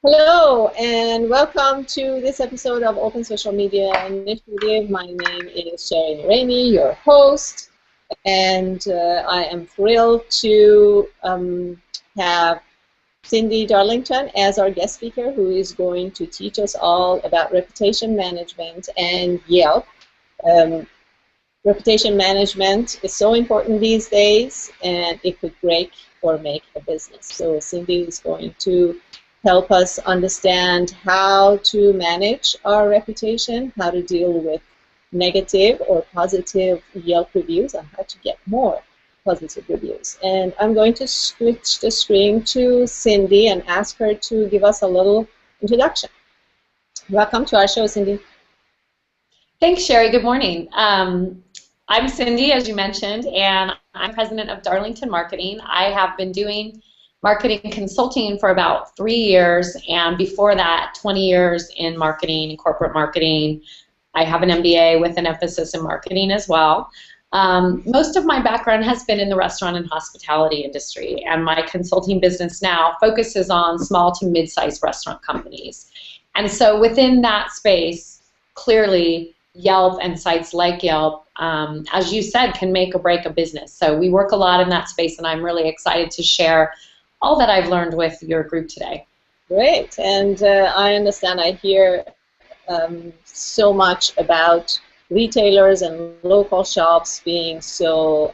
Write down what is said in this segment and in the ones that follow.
Hello and welcome to this episode of Open Social Media Initiative. My name is Sherry Rainey, your host, and I am thrilled to have Cyndi Darlington as our guest speaker, who is going to teach us all about reputation management and Yelp. Reputation management is so important these days, and it could break or make a business. So Cyndi is going to help us understand how to manage our reputation, how to deal with negative or positive Yelp reviews, and how to get more positive reviews. And I'm going to switch the screen to Cyndi and ask her to give us a little introduction. Welcome to our show, Cyndi. Thanks, Sherry. Good morning. I'm Cyndi, as you mentioned, and I'm president of Darlington Marketing. I have been doing marketing consulting for about 3 years, and before that, 20 years in marketing and corporate marketing. I have an MBA with an emphasis in marketing as well. Most of my background has been in the restaurant and hospitality industry, and my consulting business now focuses on small to mid-sized restaurant companies. And so within that space, clearly, Yelp and sites like Yelp, as you said, can make or break a business. So we work a lot in that space, and I'm really excited to share all that I've learned with your group today. Great, and I understand, I hear so much about retailers and local shops being so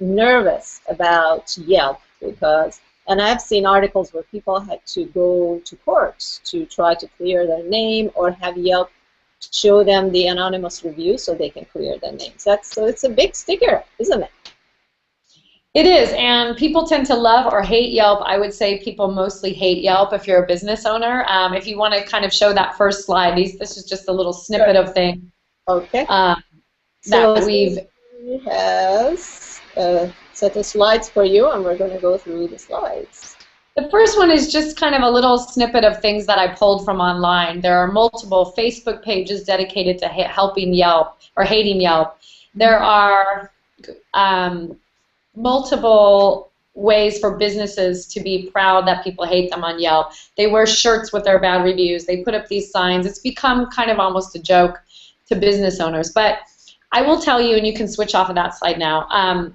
nervous about Yelp because, and I've seen articles where people had to go to court to try to clear their name or have Yelp show them the anonymous review so they can clear their names. So it's a big sticker, isn't it? It is, and people tend to love or hate Yelp. I would say people mostly hate Yelp if you're a business owner. If you want to kind of show that first slide, this is just a little snippet of things. Okay. That we've has a set of slides for you, and we're going to go through the slides. The first one is just kind of a little snippet of things that I pulled from online. There are multiple Facebook pages dedicated to helping Yelp or hating Yelp. There are multiple ways for businesses to be proud that people hate them on Yelp. They wear shirts with their bad reviews. They put up these signs. It's become kind of almost a joke to business owners. But I will tell you, and you can switch off of that slide now,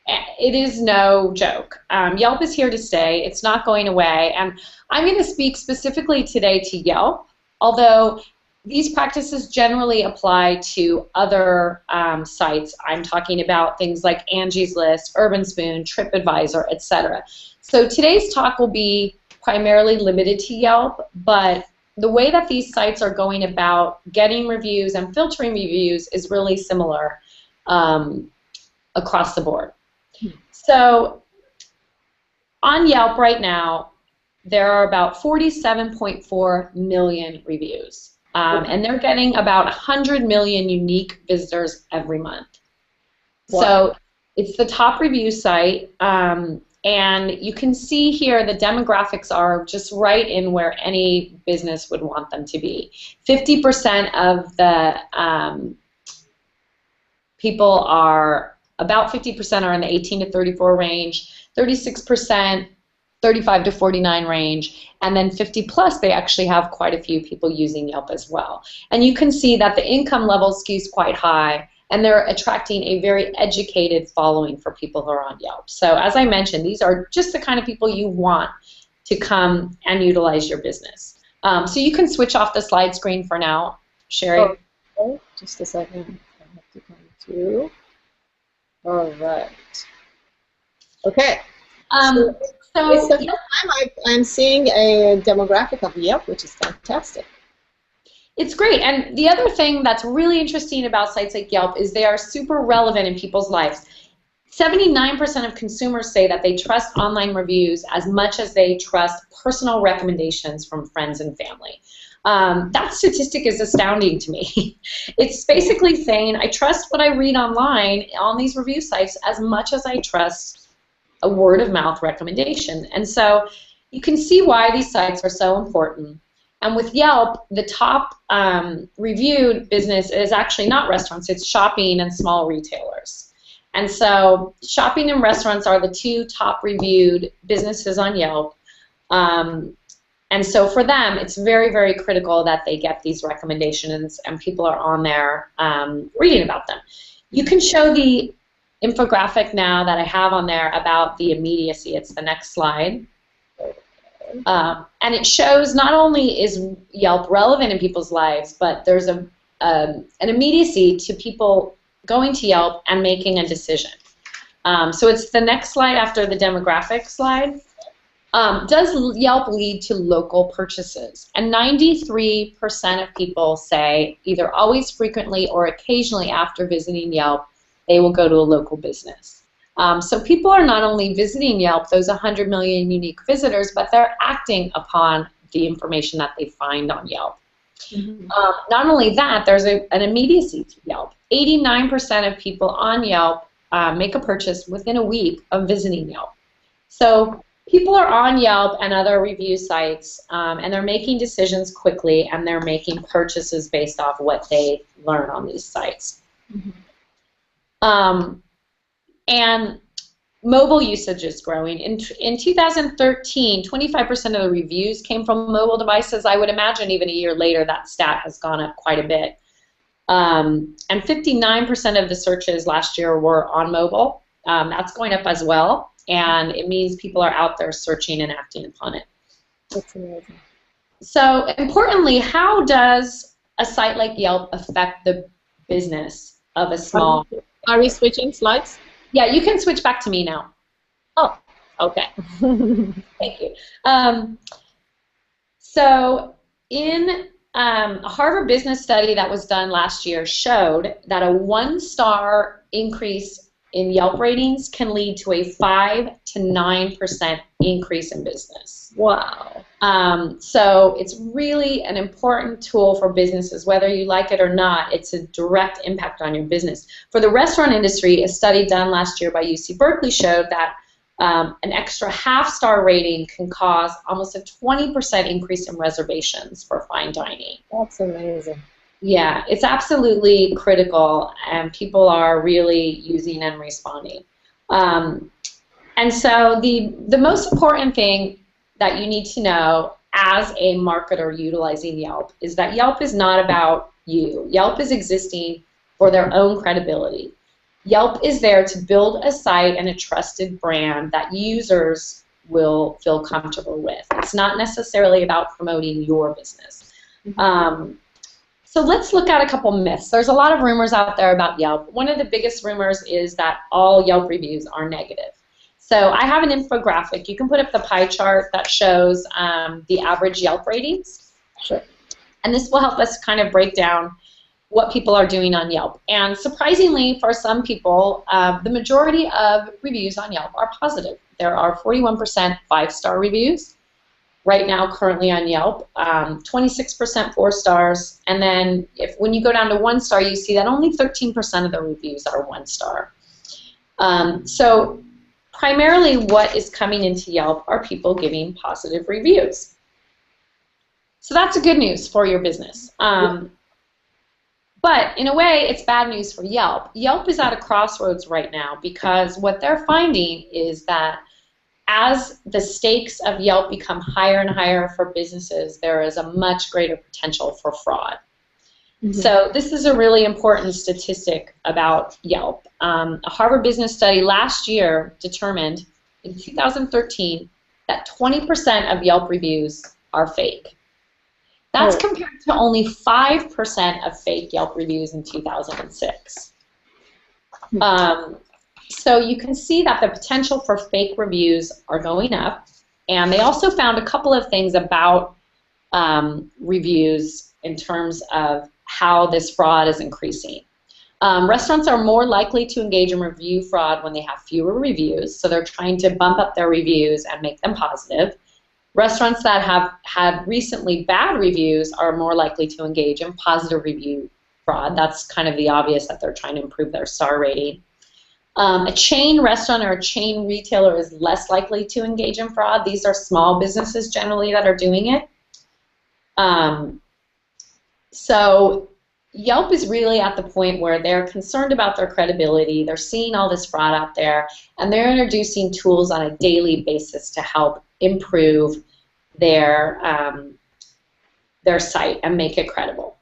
it is no joke. Yelp is here to stay. It's not going away. And I'm going to speak specifically today to Yelp, although these practices generally apply to other sites. I'm talking about things like Angie's List, Urban Spoon, TripAdvisor, etc. So today's talk will be primarily limited to Yelp, but the way that these sites are going about getting reviews and filtering reviews is really similar across the board. So on Yelp right now, there are about 47.4 million reviews. And they're getting about 100 million unique visitors every month. Wow. So it's the top review site, and you can see here the demographics are just right in where any business would want them to be. 50% of the people are, about 50% are in the 18 to 34 range, 36% 35 to 49 range, and then 50 plus, they actually have quite a few people using Yelp as well. And you can see that the income level skews quite high, and they're attracting a very educated following for people who are on Yelp. So as I mentioned, these are just the kind of people you want to come and utilize your business. So you can switch off the slide screen for now, Sherry. Oh, just a second. I have to come to. All right. Okay. So it's the first time I'm seeing a demographic of Yelp, which is fantastic. It's great. And the other thing that's really interesting about sites like Yelp is they are super relevant in people's lives. 79% of consumers say that they trust online reviews as much as they trust personal recommendations from friends and family. That statistic is astounding to me. It's basically saying I trust what I read online on these review sites as much as I trust a word-of-mouth recommendation. And so you can see why these sites are so important. And with Yelp, the top reviewed business is actually not restaurants, it's shopping and small retailers. And so shopping and restaurants are the two top reviewed businesses on Yelp. And so for them, it's very, very critical that they get these recommendations and people are on there reading about them. You can show the infographic now that I have on there about the immediacy. It's the next slide. And it shows not only is Yelp relevant in people's lives, but there's an immediacy to people going to Yelp and making a decision. So it's the next slide after the demographic slide. Does Yelp lead to local purchases? And 93% of people say either always, frequently, or occasionally after visiting Yelp, they will go to a local business. So people are not only visiting Yelp, those 100 million unique visitors, but they're acting upon the information that they find on Yelp. Mm-hmm. Not only that, there's an immediacy to Yelp. 89% of people on Yelp make a purchase within a week of visiting Yelp. So people are on Yelp and other review sites, and they're making decisions quickly, and they're making purchases based off what they learn on these sites. Mm-hmm. And mobile usage is growing. In 2013, 25% of the reviews came from mobile devices. I would imagine even a year later that stat has gone up quite a bit. And 59% of the searches last year were on mobile. That's going up as well, and it means people are out there searching and acting upon it. That's amazing. So importantly, how does a site like Yelp affect the business of a small... Are we switching slides? Yeah, you can switch back to me now. Oh, okay. Thank you. So in a Harvard business study that was done last year showed that a 1-star increase in Yelp ratings can lead to a 5 to 9% increase in business. Wow. So it's really an important tool for businesses, whether you like it or not. It's a direct impact on your business. For the restaurant industry, a study done last year by UC Berkeley showed that an extra half-star rating can cause almost a 20% increase in reservations for fine dining. That's amazing. Yeah, it's absolutely critical, and people are really using and responding. And so the most important thing that you need to know as a marketer utilizing Yelp is that Yelp is not about you. Yelp is existing for their own credibility. Yelp is there to build a site and a trusted brand that users will feel comfortable with. It's not necessarily about promoting your business. So let's look at a couple myths. There's a lot of rumors out there about Yelp. One of the biggest rumors is that all Yelp reviews are negative. So I have an infographic. You can put up the pie chart that shows the average Yelp ratings. Sure. And this will help us kind of break down what people are doing on Yelp. And surprisingly, for some people, the majority of reviews on Yelp are positive. There are 41% 5-star reviews right now currently on Yelp, 26% 4 stars, and then when you go down to 1 star, you see that only 13% of the reviews are 1 star. So primarily what is coming into Yelp are people giving positive reviews. So that's a good news for your business. But in a way, it's bad news for Yelp. Yelp is at a crossroads right now because what they're finding is that as the stakes of Yelp become higher and higher for businesses, there is a much greater potential for fraud. Mm-hmm. So this is a really important statistic about Yelp. A Harvard business study last year determined in 2013 that 20% of Yelp reviews are fake. That's compared to only 5% of fake Yelp reviews in 2006. So you can see that the potential for fake reviews are going up, and they also found a couple of things about reviews in terms of how this fraud is increasing. Restaurants are more likely to engage in review fraud when they have fewer reviews, so they're trying to bump up their reviews and make them positive. Restaurants that have had recently bad reviews are more likely to engage in positive review fraud. That's kind of the obvious that they're trying to improve their star rating. A chain restaurant or a chain retailer is less likely to engage in fraud. These are small businesses generally that are doing it. So Yelp is really at the point where they're concerned about their credibility. They're seeing all this fraud out there, and they're introducing tools on a daily basis to help improve their site and make it credible.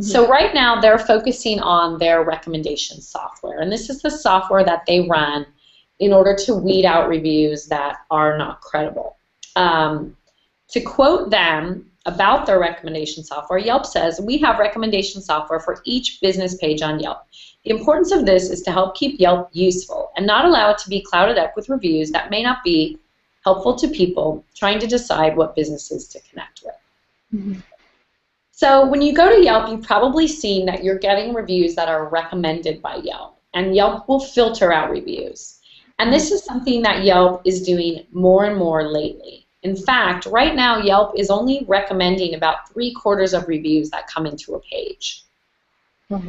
So right now they're focusing on their recommendation software, and this is the software that they run in order to weed out reviews that are not credible. To quote them about their recommendation software, Yelp says, "We have recommendation software for each business page on Yelp. The importance of this is to help keep Yelp useful and not allow it to be clouded up with reviews that may not be helpful to people trying to decide what businesses to connect with." So when you go to Yelp, you've probably seen that you're getting reviews that are recommended by Yelp, and Yelp will filter out reviews. And this is something that Yelp is doing more and more lately. In fact, right now Yelp is only recommending about 3/4 of reviews that come into a page.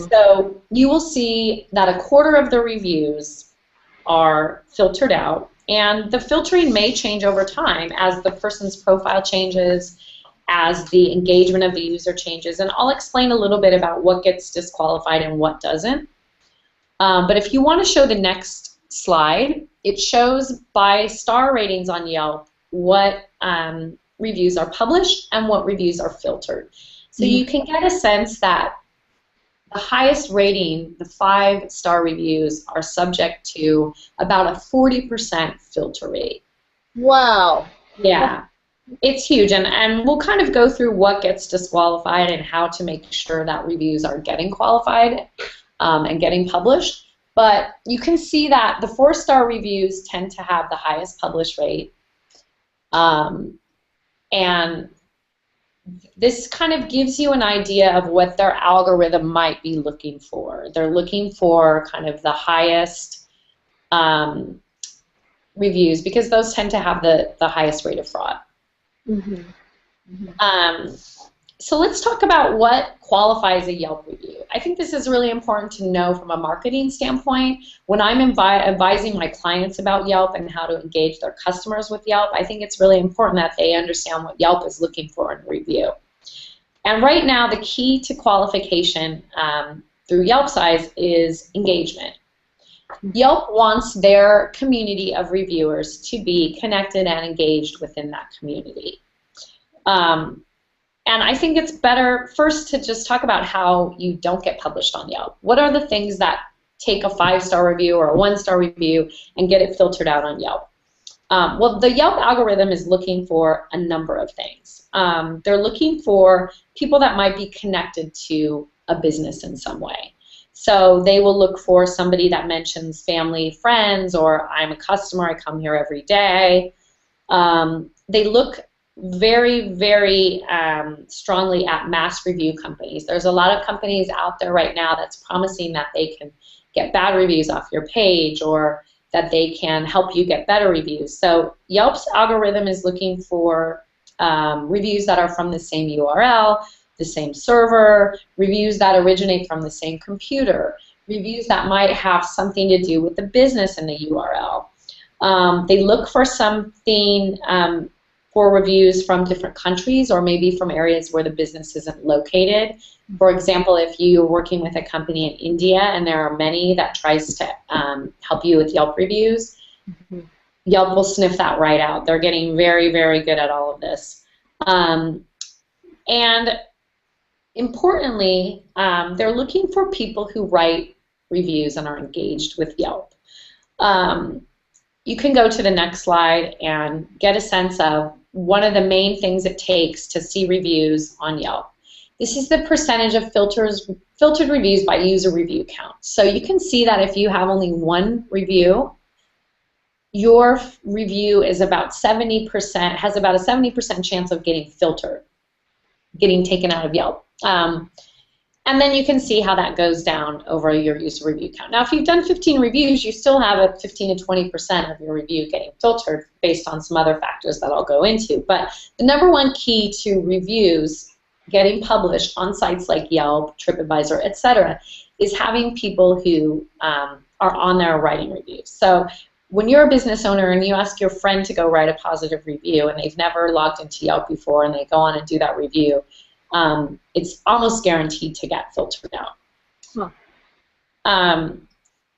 So you will see that 1/4 of the reviews are filtered out, and the filtering may change over time as the person's profile changes, as the engagement of the user changes, and I'll explain a little bit about what gets disqualified and what doesn't. But if you want to show the next slide, it shows by star ratings on Yelp what reviews are published and what reviews are filtered. So you can get a sense that the highest rating, the 5-star reviews, are subject to about a 40% filter rate. Wow. Yeah. It's huge, and we'll kind of go through what gets disqualified and how to make sure that reviews are getting qualified and getting published. But you can see that the 4-star reviews tend to have the highest publish rate, and this kind of gives you an idea of what their algorithm might be looking for. They're looking for kind of the highest reviews because those tend to have the highest rate of fraud. So let's talk about what qualifies a Yelp review. I think this is really important to know from a marketing standpoint. When I'm advising my clients about Yelp and how to engage their customers with Yelp, I think it's really important that they understand what Yelp is looking for in a review. And right now, the key to qualification through Yelp size is engagement. Yelp wants their community of reviewers to be connected and engaged within that community. And I think it's better first to just talk about how you don't get published on Yelp. What are the things that take a 5-star review or a 1-star review and get it filtered out on Yelp? Well, the Yelp algorithm is looking for a number of things. They're looking for people that might be connected to a business in some way. So they will look for somebody that mentions family, friends, or I'm a customer, I come here every day. They look very, very strongly at mass review companies. There's a lot of companies out there right now that's promising that they can get bad reviews off your page or that they can help you get better reviews. So Yelp's algorithm is looking for reviews that are from the same URL, the same server, reviews that originate from the same computer, reviews that might have something to do with the business in the URL. They look for something for reviews from different countries or maybe from areas where the business isn't located. For example, if you're working with a company in India and there are many that tries to help you with Yelp reviews, Yelp will sniff that right out. They're getting very, very good at all of this. And importantly, they're looking for people who write reviews and are engaged with Yelp. You can go to the next slide and get a sense of one of the main things it takes to see reviews on Yelp. This is the percentage of filtered reviews by user review count. So you can see that if you have only 1 review, your review is about 70%, has about a 70% chance of getting filtered, getting taken out of Yelp. And then you can see how that goes down over your user review count. Now, if you've done 15 reviews, you still have a 15 to 20% of your review getting filtered based on some other factors that I'll go into. But the #1 key to reviews getting published on sites like Yelp, TripAdvisor, etc., is having people who are on there writing reviews. So when you're a business owner and you ask your friend to go write a positive review and they've never logged into Yelp before and they go on and do that review, it's almost guaranteed to get filtered out.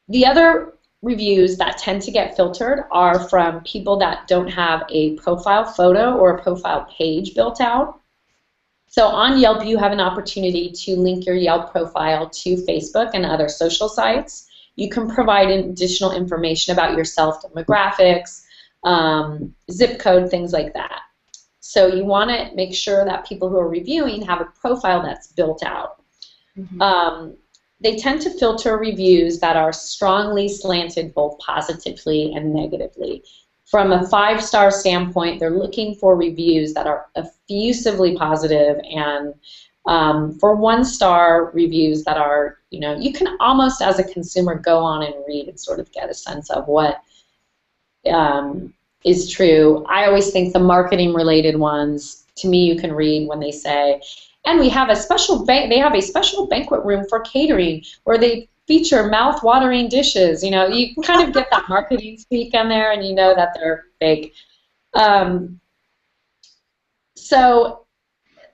The other reviews that tend to get filtered are from people that don't have a profile photo or a profile page built out. So on Yelp, you have an opportunity to link your Yelp profile to Facebook and other social sites. You can provide additional information about yourself, demographics, zip code, things like that. So you want to make sure that people who are reviewing have a profile that's built out. Mm-hmm. They tend to filter reviews that are strongly slanted both positively and negatively. From a 5-star standpoint, they're looking for reviews that are effusively positive, and for 1-star reviews that are, you can almost as a consumer go on and read and sort of get a sense of what is true. I always think the marketing related ones, to me, you can read when they say, and we have a special they have a special banquet room for catering where they feature mouth-watering dishes. You can kind of get that marketing speak in there, and you know that they're fake. So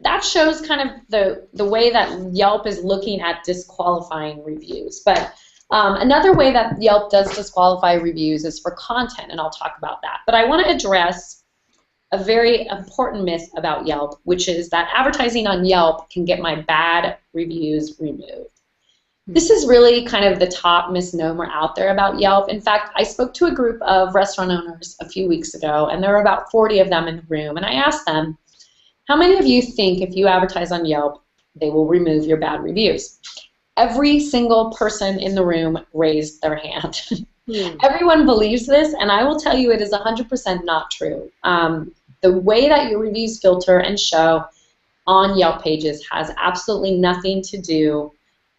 that shows kind of the way that Yelp is looking at disqualifying reviews. But another way that Yelp does disqualify reviews is for content, and I'll talk about that. But I want to address a very important myth about Yelp, which is that advertising on Yelp can get my bad reviews removed. This is really kind of the top misnomer out there about Yelp. In fact, I spoke to a group of restaurant owners a few weeks ago, and there were about 40 of them in the room, and I asked them, how many of you think if you advertise on Yelp, they will remove your bad reviews? Every single person in the room raised their hand. Everyone believes this, and I will tell you it is 100% not true. The way that your reviews filter and show on Yelp pages has absolutely nothing to do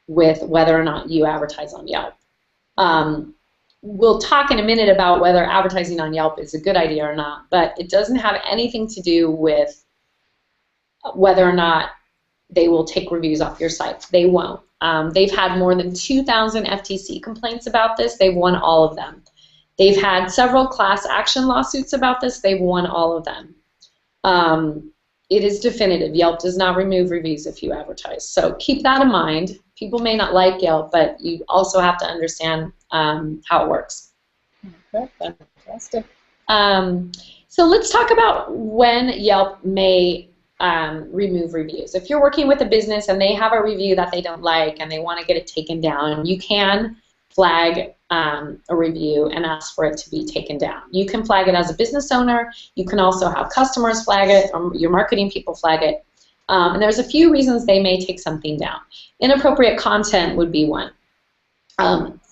with whether or not you advertise on Yelp. We'll talk in a minute about whether advertising on Yelp is a good idea or not, but it doesn't have anything to do with whether or not they will take reviews off your site. They won't. They've had more than 2,000 FTC complaints about this. They've won all of them. They've had several class action lawsuits about this. They've won all of them. It is definitive. Yelp does not remove reviews if you advertise. So keep that in mind. People may not like Yelp, but you also have to understand how it works. Okay, fantastic. So let's talk about when Yelp may remove reviews. If you're working with a business and they have a review that they don't like and they want to get it taken down, you can flag a review and ask for it to be taken down. You can flag it as a business owner. You can also have customers flag it, or your marketing people flag it. And there's a few reasons they may take something down. Inappropriate content would be one.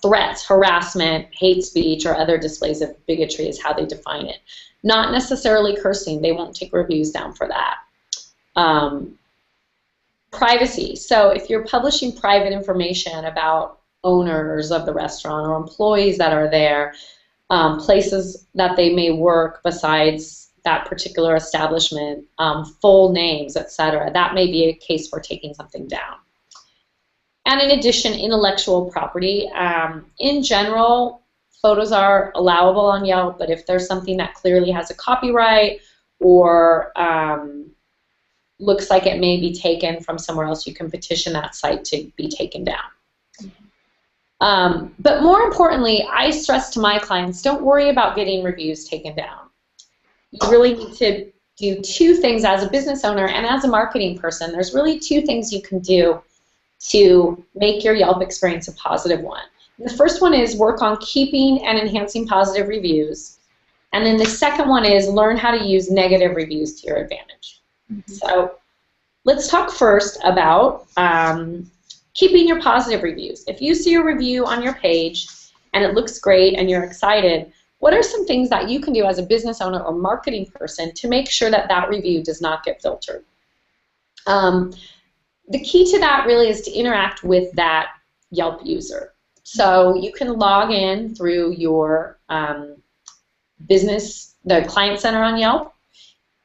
Threats, harassment, hate speech, or other displays of bigotry is how they define it. Not necessarily cursing. They won't take reviews down for that. Privacy. So if you're publishing private information about owners of the restaurant or employees that are there, places that they may work besides that particular establishment, full names, etc., that may be a case for taking something down. And in addition, intellectual property. In general, photos are allowable on Yelp, but if there's something that clearly has a copyright or looks like it may be taken from somewhere else, you can petition that site to be taken down. But more importantly, I stress to my clients, don't worry about getting reviews taken down. You really need to do two things as a business owner and as a marketing person. There's really two things you can do to make your Yelp experience a positive one. And the first one is work on keeping and enhancing positive reviews. And then the second one is learn how to use negative reviews to your advantage. So let's talk first about keeping your positive reviews. If you see a review on your page and it looks great and you're excited, what are some things that you can do as a business owner or marketing person to make sure that that review does not get filtered? The key to that really is to interact with that Yelp user. So you can log in through your the Client Center on Yelp,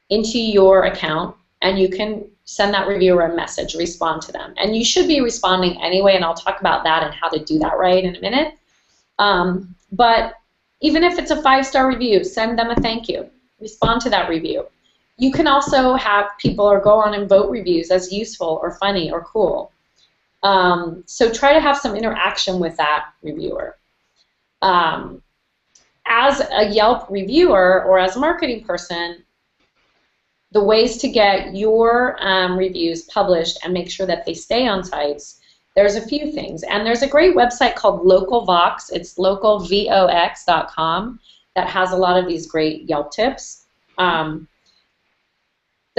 into your account, and you can send that reviewer a message, respond to them. And you should be responding anyway, and I'll talk about that and how to do that right in a minute. But even if it's a 5-star review, send them a thank you. Respond to that review. You can also have people or go on and vote reviews as useful or funny or cool. So try to have some interaction with that reviewer. As a Yelp reviewer or as a marketing person, the ways to get your reviews published and make sure that they stay on sites, there's a few things. And there's a great website called LocalVox. It's localvox.com that has a lot of these great Yelp tips. The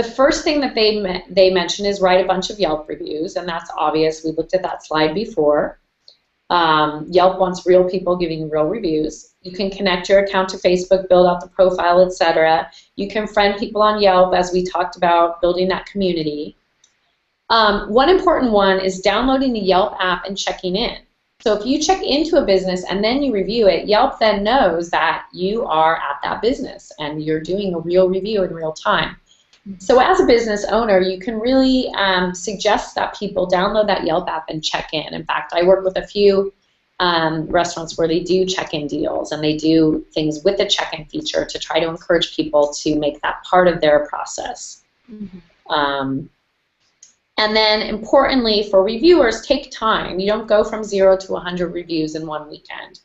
first thing that they mention is write a bunch of Yelp reviews, and that's obvious. We looked at that slide before. Yelp wants real people giving real reviews. You can connect your account to Facebook, build out the profile, etc. You can friend people on Yelp, as we talked about, building that community. One important one is downloading the Yelp app and checking in. So if you check into a business and then you review it, Yelp then knows that you are at that business and you're doing a real review in real time. So as a business owner, you can really suggest that people download that Yelp app and check in. In fact, I work with a few restaurants where they do check-in deals and they do things with the check-in feature to try to encourage people to make that part of their process. And then importantly for reviewers, take time. You don't go from 0 to 100 reviews in one weekend.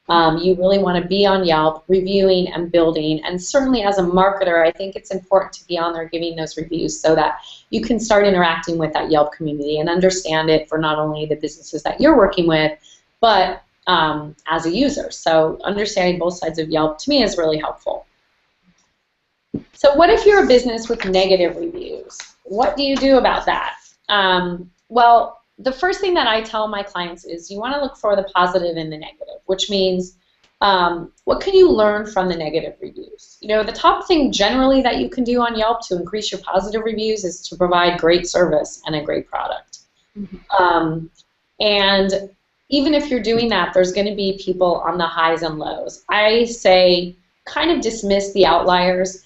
You really want to be on Yelp, reviewing and building, and certainly as a marketer, I think it's important to be on there giving those reviews so that you can start interacting with that Yelp community and understand it for not only the businesses that you're working with, but as a user. So understanding both sides of Yelp, to me, is really helpful. So what if you're a business with negative reviews? What do you do about that? Well, the first thing that I tell my clients is you want to look for the positive and the negative, which means what can you learn from the negative reviews? You know, the top thing generally that you can do on Yelp to increase your positive reviews is to provide great service and a great product. And even if you're doing that, there's going to be people on the highs and lows. I say kind of dismiss the outliers.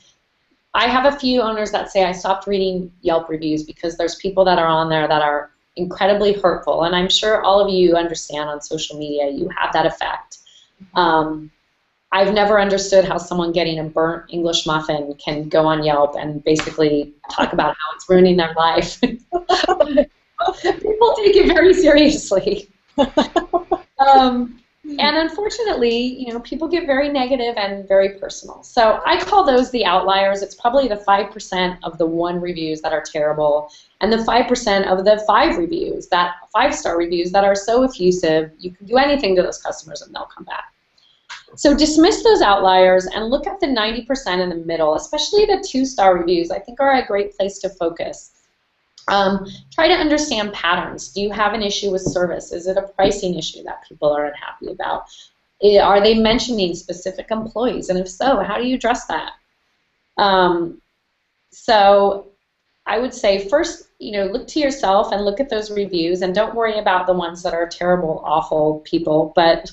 I have a few owners that say I stopped reading Yelp reviews because there's people that are on there that are incredibly hurtful, and I'm sure all of you understand on social media you have that effect. I've never understood how someone getting a burnt English muffin can go on Yelp and basically talk about how it's ruining their life. People take it very seriously. And unfortunately, you know, people get very negative and very personal. So I call those the outliers. It's probably the 5% of the 1 reviews that are terrible, and the 5% of the 5 reviews, that 5-star reviews that are so effusive, you can do anything to those customers and they'll come back. So dismiss those outliers and look at the 90% in the middle, especially the 2-star reviews, I think are a great place to focus. Try to understand patterns. Do you have an issue with service? Is it a pricing issue that people are unhappy about? Are they mentioning specific employees? And if so, how do you address that? So I would say first, you know, look to yourself and look at those reviews, and don't worry about the ones that are terrible, awful people, but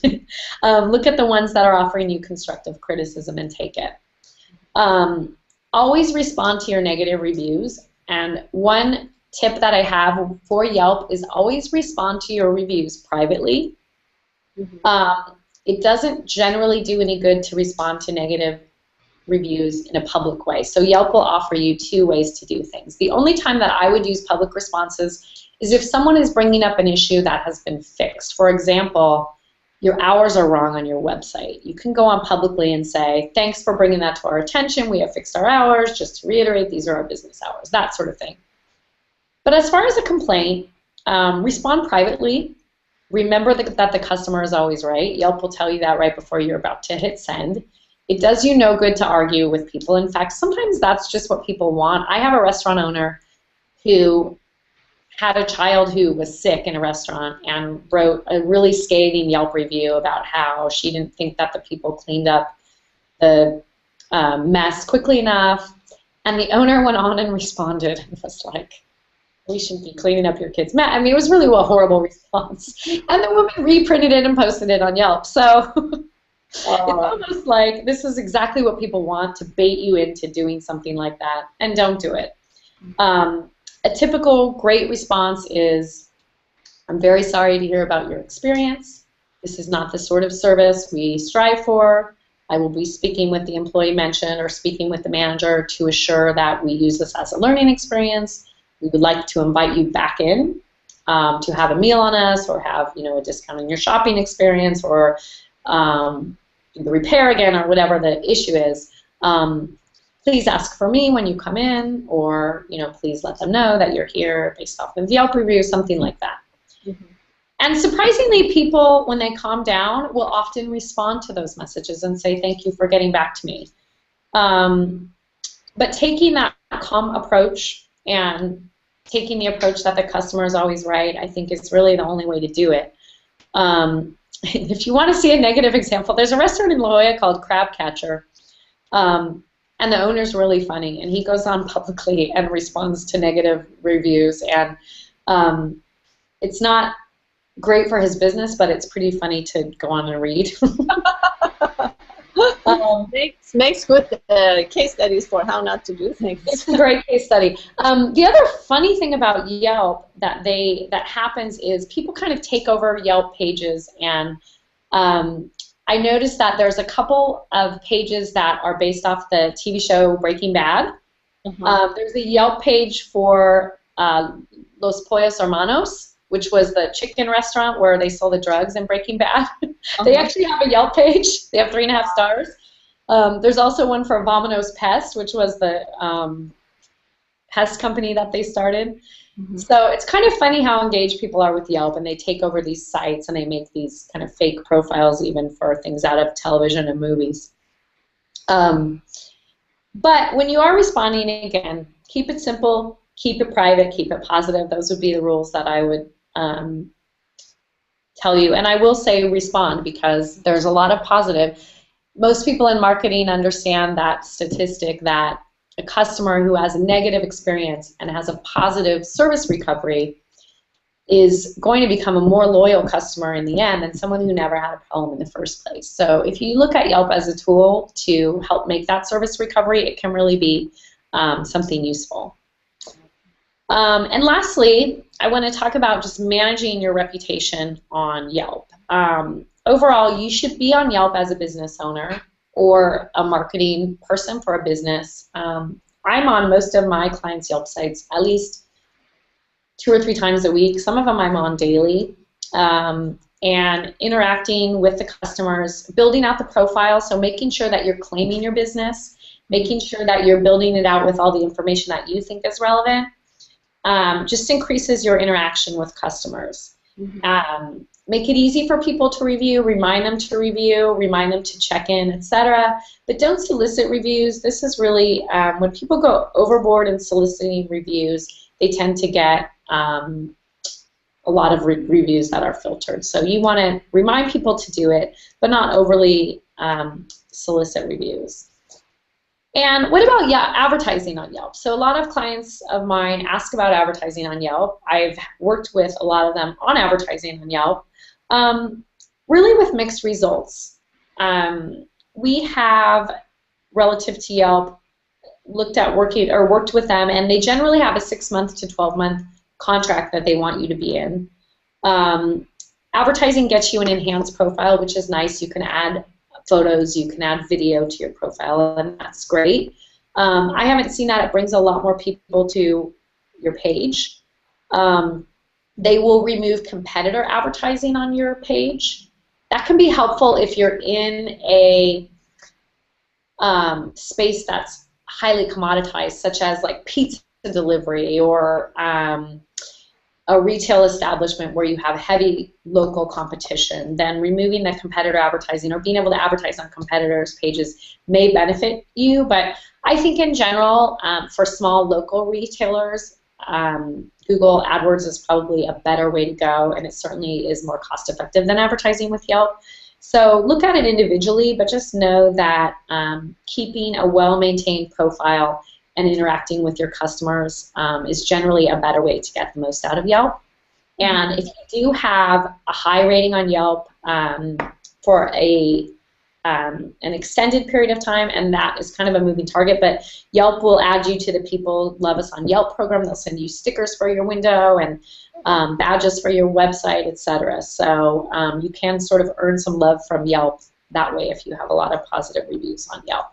look at the ones that are offering you constructive criticism and take it. Always respond to your negative reviews, and one tip that I have for Yelp is always respond to your reviews privately. It doesn't generally do any good to respond to negative reviews in a public way. So Yelp will offer you 2 ways to do things. The only time that I would use public responses is if someone is bringing up an issue that has been fixed. For example, your hours are wrong on your website. You can go on publicly and say, thanks for bringing that to our attention. We have fixed our hours. Just to reiterate, these are our business hours, that sort of thing. But as far as a complaint, respond privately. Remember that the customer is always right. Yelp will tell you that right before you're about to hit send. It does you no good to argue with people. In fact, sometimes that's just what people want. I have a restaurant owner who had a child who was sick in a restaurant and wrote a really scathing Yelp review about how she didn't think that the people cleaned up the mess quickly enough. And the owner went on and responded and was like, we shouldn't be cleaning up your kid's mess. I mean, it was really a horrible response. And the woman reprinted it and posted it on Yelp. So it's almost like this is exactly what people want, to bait you into doing something like that, and don't do it. A typical great response is, I'm very sorry to hear about your experience. This is not the sort of service we strive for. I will be speaking with the employee mentioned or speaking with the manager to assure that we use this as a learning experience. We would like to invite you back in to have a meal on us, or have, you know, a discount on your shopping experience, or do the repair again or whatever the issue is, please ask for me when you come in, or please let them know that you're here based off of Yelp review, something like that. Mm-hmm. And surprisingly, people, when they calm down, will often respond to those messages and say, thank you for getting back to me. But taking that calm approach and taking the approach that the customer is always right, I think is really the only way to do it. If you want to see a negative example, there's a restaurant in La Jolla called Crab Catcher, and the owner's really funny, and he goes on publicly and responds to negative reviews, and it's not great for his business, but it's pretty funny to go on and read. Makes good case studies for how not to do things. It's a great case study. The other funny thing about Yelp that happens is people kind of take over Yelp pages, and I noticed that there's a couple of pages that are based off the TV show Breaking Bad. There's a Yelp page for Los Pollos Hermanos, which was the chicken restaurant where they sold the drugs in Breaking Bad. They actually have a Yelp page. They have 3.5 stars. There's also one for Vamonos Pest, which was the pest company that they started. So it's kind of funny how engaged people are with Yelp, and they take over these sites and they make these kind of fake profiles even for things out of television and movies. But when you are responding, again, keep it simple, keep it private, keep it positive. Those would be the rules that I would tell you. And I will say respond, because there's a lot of positive. Most people in marketing understand that statistic that a customer who has a negative experience and has a positive service recovery is going to become a more loyal customer in the end than someone who never had a problem in the first place. So if you look at Yelp as a tool to help make that service recovery, it can really be something useful. And lastly, I want to talk about just managing your reputation on Yelp. Overall, you should be on Yelp as a business owner or a marketing person for a business. I'm on most of my clients' Yelp sites at least 2 or 3 times a week. Some of them I'm on daily. And interacting with the customers, building out the profile, so making sure that you're claiming your business, making sure that you're building it out with all the information that you think is relevant, just increases your interaction with customers. Make it easy for people to review, remind them to review, remind them to check in, etc. But don't solicit reviews. This is really, when people go overboard in soliciting reviews, they tend to get a lot of reviews that are filtered. So you want to remind people to do it, but not overly solicit reviews. And what about advertising on Yelp? So a lot of clients of mine ask about advertising on Yelp. I've worked with a lot of them on advertising on Yelp, really with mixed results. We have, relative to Yelp, worked with them, and they generally have a 6-month to 12-month contract that they want you to be in. Advertising gets you an enhanced profile, which is nice. You can add photos, you can add video to your profile, and that's great. I haven't seen that. It brings a lot more people to your page. They will remove competitor advertising on your page. That can be helpful if you're in a space that's highly commoditized, such as like pizza delivery or a retail establishment where you have heavy local competition. Then removing the competitor advertising or being able to advertise on competitors' pages may benefit you, but I think in general, for small local retailers, Google AdWords is probably a better way to go, and it certainly is more cost-effective than advertising with Yelp. So look at it individually, but just know that keeping a well-maintained profile and interacting with your customers is generally a better way to get the most out of Yelp. And if you do have a high rating on Yelp for an extended period of time, and that is kind of a moving target, but Yelp will add you to the People Love Us on Yelp program. They'll send you stickers for your window and badges for your website, etc. So you can sort of earn some love from Yelp that way if you have a lot of positive reviews on Yelp.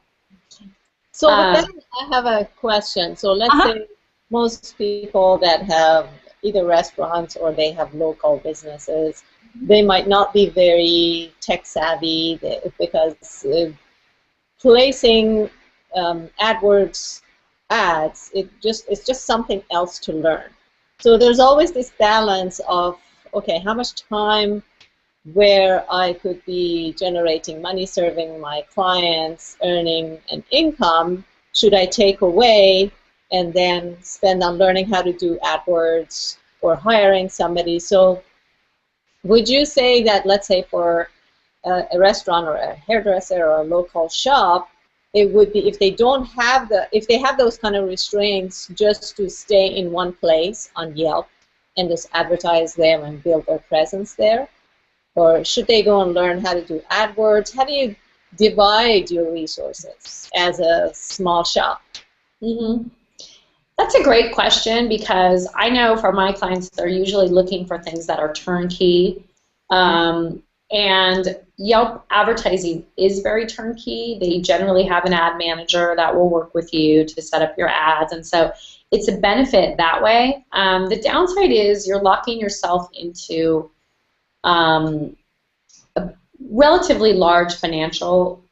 So with that, I have a question. So let's say most people that have either restaurants or they have local businesses, they might not be very tech savvy because placing AdWords ads, it's just something else to learn. So there's always this balance of, okay, how much time where I could be generating money, serving my clients, earning an income, should I take away and then spend on learning how to do AdWords or hiring somebody? So would you say that, let's say for a restaurant or a hairdresser or a local shop, it would be, if they don't have if they have those kind of restraints, just to stay in one place on Yelp and just advertise there and build their presence there? Or should they go and learn how to do AdWords? How do you divide your resources as a small shop? Mm-hmm. That's a great question, because I know for my clients, they're usually looking for things that are turnkey. And Yelp advertising is very turnkey. They generally have an ad manager that will work with you to set up your ads, and so it's a benefit that way. The downside is you're locking yourself into a relatively large financial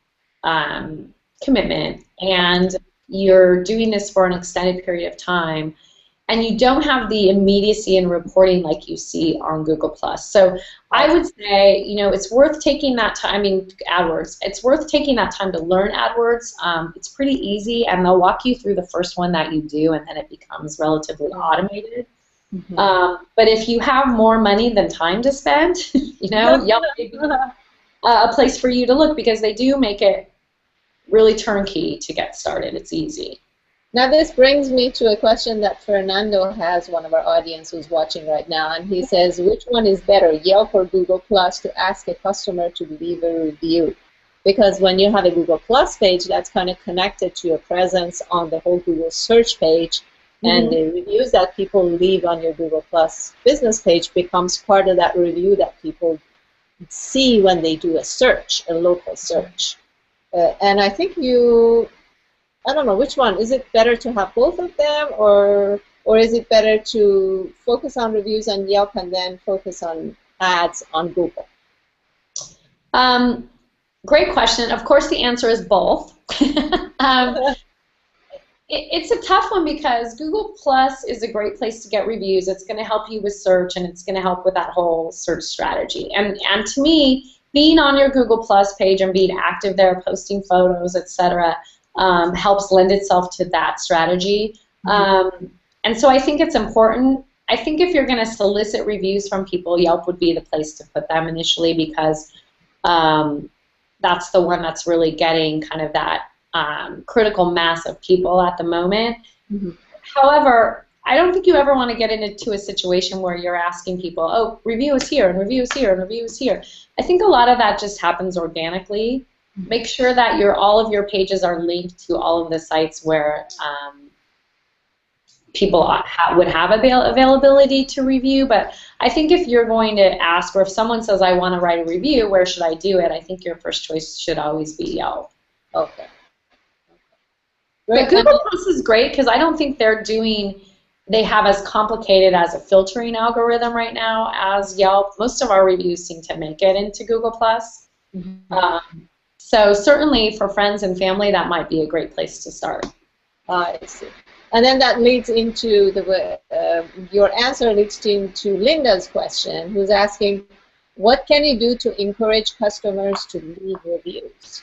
commitment, and you're doing this for an extended period of time, and you don't have the immediacy in reporting like you see on Google+. So I would say, it's worth taking that time. I mean, AdWords. It's worth taking that time to learn AdWords. It's pretty easy, and they'll walk you through the first one that you do, and then it becomes relatively automated. Mm-hmm. But if you have more money than time to spend, Yelp may be a place for you to look, because they do make it really turnkey to get started. It's easy. Now this brings me to a question that Fernando has, one of our audience who's watching right now, and he says, which one is better, Yelp or Google Plus, to ask a customer to leave a review? Because when you have a Google Plus page, that's kind of connected to your presence on the whole Google search page, and the reviews that people leave on your Google Plus business page becomes part of that review that people see when they do a search, a local search. And I think I don't know, which one? Is it better to have both of them, or is it better to focus on reviews on Yelp and then focus on ads on Google? Great question. Of course, the answer is both. It's a tough one, because Google Plus is a great place to get reviews. It's going to help you with search, and it's going to help with that whole search strategy. And to me, being on your Google Plus page and being active there, posting photos, etc., helps lend itself to that strategy. And so I think it's important. I think if you're going to solicit reviews from people, Yelp would be the place to put them initially, because that's the one that's really getting kind of that critical mass of people at the moment. However, I don't think you ever want to get into a situation where you're asking people, oh, review is here, and review is here, and review is here. I think a lot of that just happens organically. Make sure that all of your pages are linked to all of the sites where people would have availability to review. But I think if you're going to ask, or if someone says, I want to write a review, where should I do it? I think your first choice should always be Yelp. Okay. But Google Plus is great, because I don't think they have as complicated as a filtering algorithm right now as Yelp. Most of our reviews seem to make it into Google Plus. So certainly for friends and family, that might be a great place to start. I see. And then that leads into your answer leads into Linda's question, who's asking, what can you do to encourage customers to leave reviews?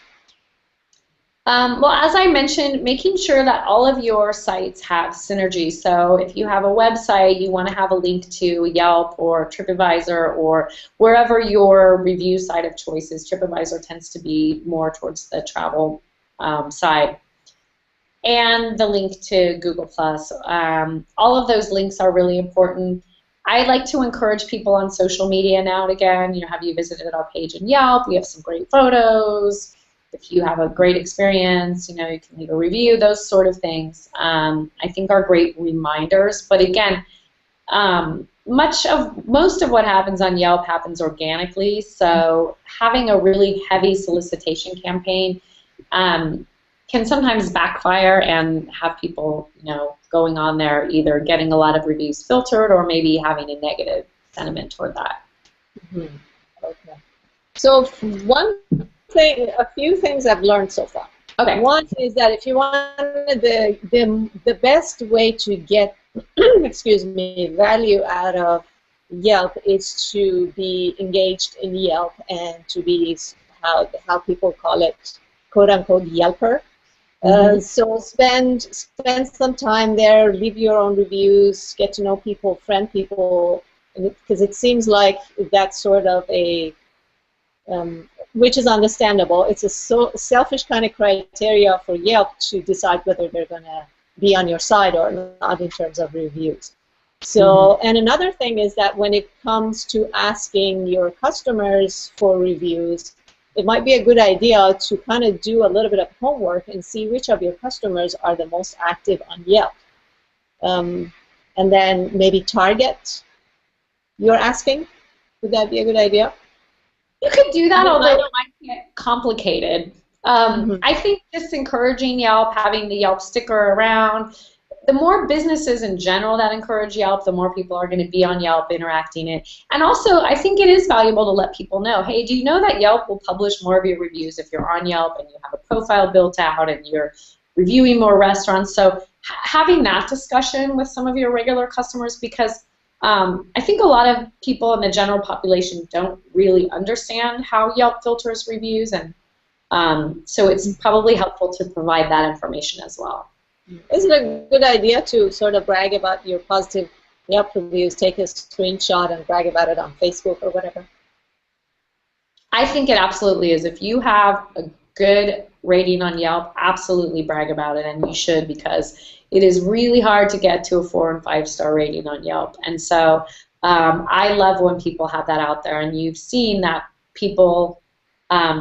Well, as I mentioned, making sure that all of your sites have synergy. So if you have a website, you want to have a link to Yelp or TripAdvisor or wherever your review site of choice is. TripAdvisor tends to be more towards the travel side. And the link to Google+. All of those links are really important. I like to encourage people on social media now and again. Have you visited our page in Yelp? We have some great photos. If you have a great experience, you can leave a review. Those sort of things, I think, are great reminders. But again, most of what happens on Yelp happens organically. So having a really heavy solicitation campaign can sometimes backfire and have people, going on there either getting a lot of reviews filtered or maybe having a negative sentiment toward that. So one thing, a few things I've learned so far. Okay. One is that if you want the best way to get excuse me, value out of Yelp is to be engaged in Yelp and to be how people call it, quote unquote Yelper. So spend some time there, leave your own reviews, get to know people, friend people, because it seems like that's sort of a which is understandable. It's a selfish kind of criteria for Yelp to decide whether they're going to be on your side or not in terms of reviews. So, and another thing is that when it comes to asking your customers for reviews, it might be a good idea to kind of do a little bit of homework and see which of your customers are the most active on Yelp. And then maybe target your asking. Would that be a good idea? You could do that, although it might get complicated. I think just encouraging Yelp, having the Yelp sticker around, the more businesses in general that encourage Yelp, the more people are going to be on Yelp interacting it. And also, I think it is valuable to let people know, hey, do you know that Yelp will publish more of your reviews if you're on Yelp and you have a profile built out and you're reviewing more restaurants? So having that discussion with some of your regular customers, because I think a lot of people in the general population don't really understand how Yelp filters reviews, and so it's probably helpful to provide that information as well. Isn't it a good idea to sort of brag about your positive Yelp reviews, take a screenshot and brag about it on Facebook or whatever? I think it absolutely is. If you have a good rating on Yelp, absolutely brag about it, and you should, because it is really hard to get to a 4- and 5-star rating on Yelp. And so I love when people have that out there, and you've seen that people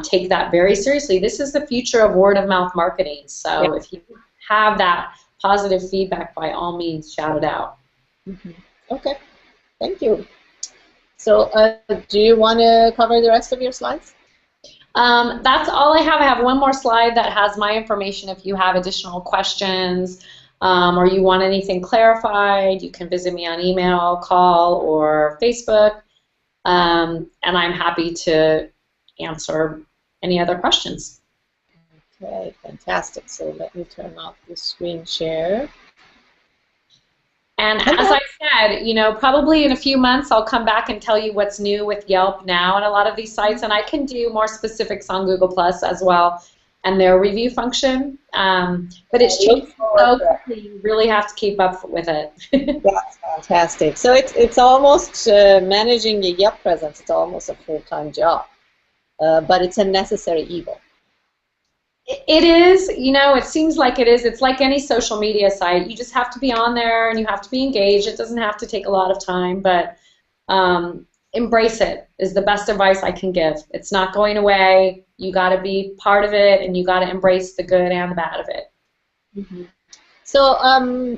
take that very seriously. This is the future of word-of-mouth marketing. So if you have that positive feedback, by all means, shout it out. Okay, thank you. So do you want to cover the rest of your slides? That's all I have. I have one more slide that has my information. If you have additional questions or you want anything clarified, you can visit me on email, call, or Facebook, and I'm happy to answer any other questions. Okay, fantastic. So let me turn off the screen share. And as I said, you know, probably in a few months I'll come back and tell you what's new with Yelp now and a lot of these sites, and I can do more specifics on Google Plus as well and their review function. But it's changed so quickly, you really have to keep up with it. That's fantastic. So it's almost managing your Yelp presence. It's almost a full-time job, but it's a necessary evil. It is, you know, it seems like it is. It's like any social media site. You just have to be on there and you have to be engaged. It doesn't have to take a lot of time, but embrace it is the best advice I can give. It's not going away. You got to be part of it, and you got to embrace the good and the bad of it. So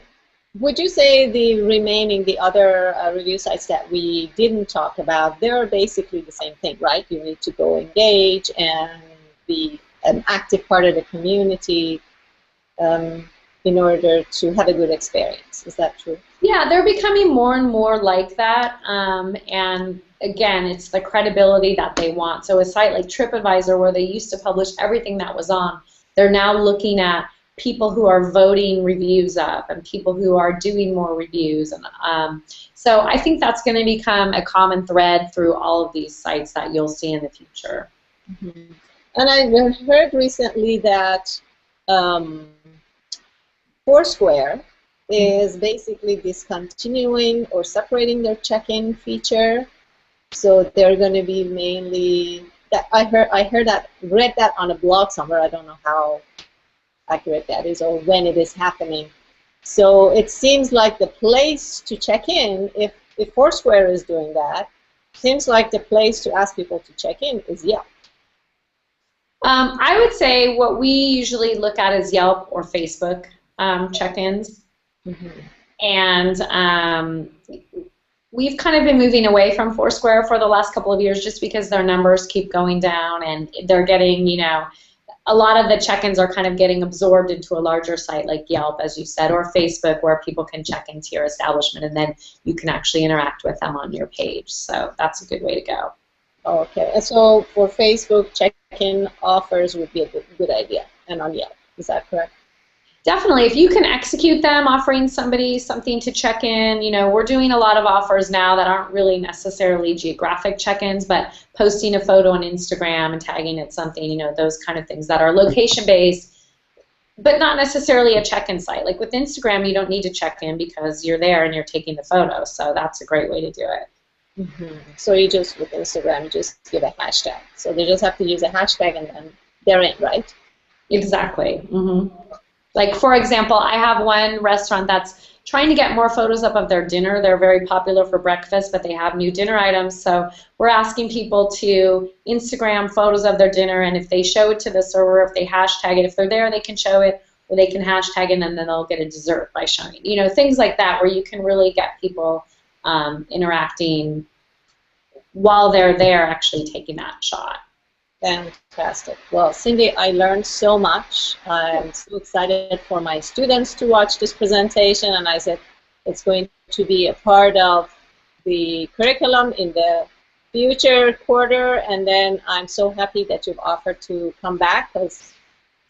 would you say the other review sites that we didn't talk about, they're basically the same thing, right? You need to go engage and be an active part of the community in order to have a good experience. Is that true? Yeah, they're becoming more and more like that, and again, it's the credibility that they want. So a site like TripAdvisor, where they used to publish everything that was on, they're now looking at people who are voting reviews up and people who are doing more reviews, and so I think that's going to become a common thread through all of these sites that you'll see in the future. And I heard recently that Foursquare is basically discontinuing or separating their check-in feature. So they're going to be mainly that read that on a blog somewhere. I don't know how accurate that is or when it is happening. So it seems like the place to check in, if Foursquare is doing that, seems like the place to ask people to check in is Yelp. I would say what we usually look at is Yelp or Facebook check-ins, and we've kind of been moving away from Foursquare for the last couple of years just because their numbers keep going down and they're getting, you know, a lot of the check-ins are kind of getting absorbed into a larger site like Yelp, as you said, or Facebook, where people can check into your establishment and then you can actually interact with them on your page. So that's a good way to go. Okay, and so for Facebook, check-in offers would be a good idea, and on Yelp. Is that correct? Definitely, if you can execute them, offering somebody something to check in, we're doing a lot of offers now that aren't really necessarily geographic check-ins, but posting a photo on Instagram and tagging it something, those kind of things that are location-based, but not necessarily a check-in site. Like with Instagram, you don't need to check in because you're there and you're taking the photo, so that's a great way to do it. So you just, with Instagram, you just give a hashtag. So they just have to use a hashtag and then they're in, right? Exactly. Like, for example, I have one restaurant that's trying to get more photos up of their dinner. They're very popular for breakfast, but they have new dinner items. So we're asking people to Instagram photos of their dinner, and if they show it to the server, if they hashtag it, if they're there, they can show it, or they can hashtag it, and then they'll get a dessert by showing. Things like that where you can really get people interacting while they're there actually taking that shot. Fantastic. Well, Cyndi, I learned so much. I'm so excited for my students to watch this presentation, and I said it's going to be a part of the curriculum in the future quarter, and then I'm so happy that you've offered to come back because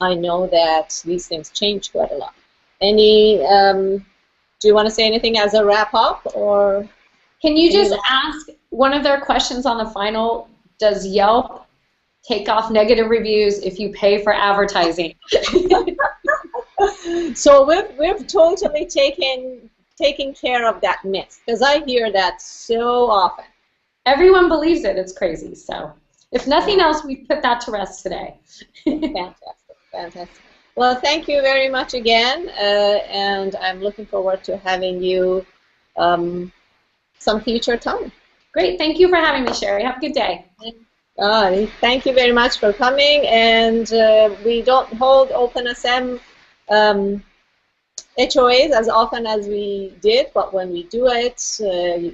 I know that these things change quite a lot. Do you want to say anything as a wrap-up, or? Can you just ask one of their questions on the final, does Yelp take off negative reviews if you pay for advertising? So we've totally taken care of that myth, because I hear that so often. Everyone believes it. It's crazy. So if nothing else, we put that to rest today. Fantastic. Well, thank you very much again, and I'm looking forward to having you some future time. Great. Thank you for having me, Sherry. Have a good day. Thank you very much for coming, and we don't hold OpenSM HOAs as often as we did, but when we do it,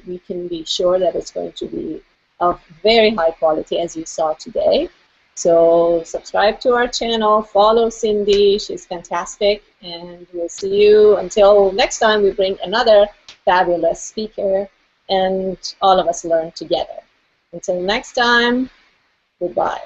we can be sure that it's going to be of very high quality, as you saw today. So subscribe to our channel, follow Cyndi, she's fantastic, and we'll see you until next time we bring another fabulous speaker and all of us learn together. Until next time, goodbye.